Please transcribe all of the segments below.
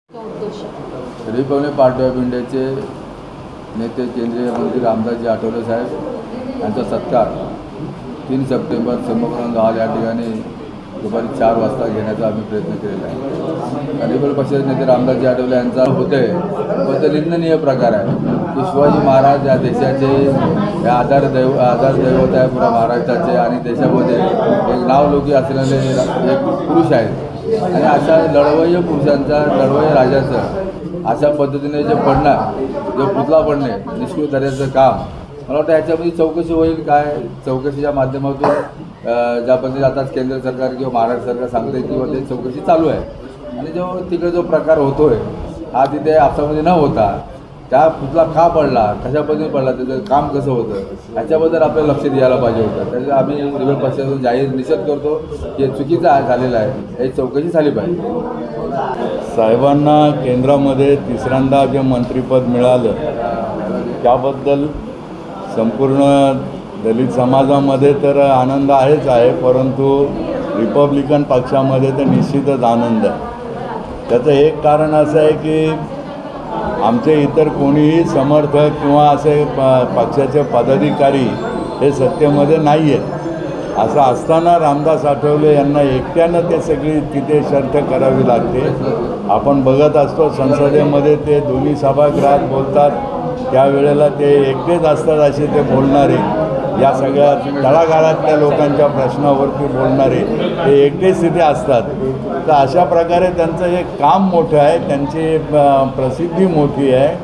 Republic party of इंडियाचे नेते केंद्रीय मंत्री रामदासजी आठवले साहेब यांचा सत्कार 3 सप्टेंबर सभागृह हॉल या ठिकाणी दुपारी 4 वाजता घेण्याचा आम्ही प्रयत्न केलेला आहे। रिपब्लिक पक्षाचे नेते रामदासजी आठवले यांचा होते पण ते निंदनीय प्रकार आहे की शिवाजी महाराज या देशाचे आधार दैवत आहे पुरा महाराष्ट्राचे आणि देशामध्ये एक नावलौकिक असलेले एक पुरुष आहेत आणि अशा लढवय्य पुरुषांचा लढवय्य राजाचं अशा पद्धतीने जे पडणार जो पुतळा पडणे निष्कृत धरण्याचं काम मला वाटतं ह्याच्यामध्ये चौकशी होईल। काय चौकशीच्या माध्यमातून ज्या पद्धतीने आताच केंद्र सरकार किंवा महाराष्ट्र सरकार सांगते किंवा ते चौकशी चालू आहे आणि जो तिकडे जो प्रकार होतो आहे हा तिथे आपसामध्ये न होता त्या पुतळा का पडला कशा पद्धतीने पडला त्याचं काम कसं होतं ह्याच्याबद्दल आपल्याला लक्ष द्यायला पाहिजे होतं। त्याच्यात आम्ही रिपब्लिक पक्षातून जाहीर निषेध करतो की हे चुकीचं झालेलं आहे, याची चौकशी झाली पाहिजे। साहेबांना केंद्रामध्ये तिसऱ्यांदा जे मंत्रिपद मिळालं त्याबद्दल संपूर्ण दलित समाजामध्ये तर आनंद आहे, परंतु रिपब्लिकन पक्षामध्ये तर निश्चितच आनंद आहे। त्याचं एक कारण असं आहे की आमचे इतर कोणीही समर्थक किंवा असे पक्षाचे पदाधिकारी हे सत्तेमध्ये नाही आहेत। असं असताना रामदास आठवले यांना एकट्यानं ते सगळी तिथे शर्त करावी लागते। आपण बघत असतो संसदेमध्ये ते दोन्ही सभागृहात बोलतात त्यावेळेला ते एकटेच असतात असे ते बोलणारे, या सगळ्या तळागाळातल्या लोकांच्या प्रश्नावरती बोलणारे ते एकटेच तिथे असतात। तर अशा प्रकारे त्यांचं हे काम मोठं आहे, त्यांची प्रसिद्धी मोठी आहे,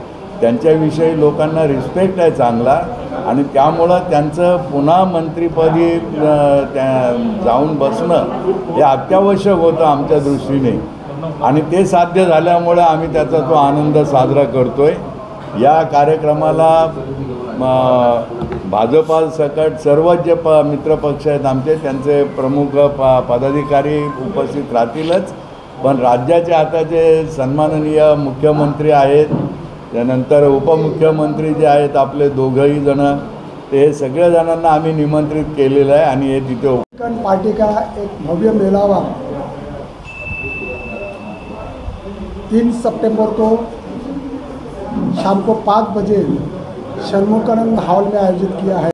त्यांच्याविषयी लोकांना रिस्पेक्ट आहे चांगला आणि त्यामुळं त्यांचं पुन्हा मंत्रिपदी जाऊन बसणं हे अत्यावश्यक होतं आमच्या दृष्टीने आणि ते साध्य झाल्यामुळे आम्ही त्याचा तो आनंद साजरा करतो आहे। या कार्यक्रमाला भाजपा सकट सर्वच जे मित्रपक्ष आहेत आमचे त्यांचे प्रमुख पदाधिकारी उपस्थित राहतीलच, पण राज्याचे आता जे सन्माननीय मुख्यमंत्री आहेत त्यानंतर उपमुख्यमंत्री जे आहेत आपले दोघंही जण ते सगळ्या जणांना आम्ही निमंत्रित केलेलं आहे आणि हे तिथे पार्टी का एक भव्य मेलावा 3 सितंबर को शाम को 5 बजे षणमुखानंद हॉल में आयोजित किया है।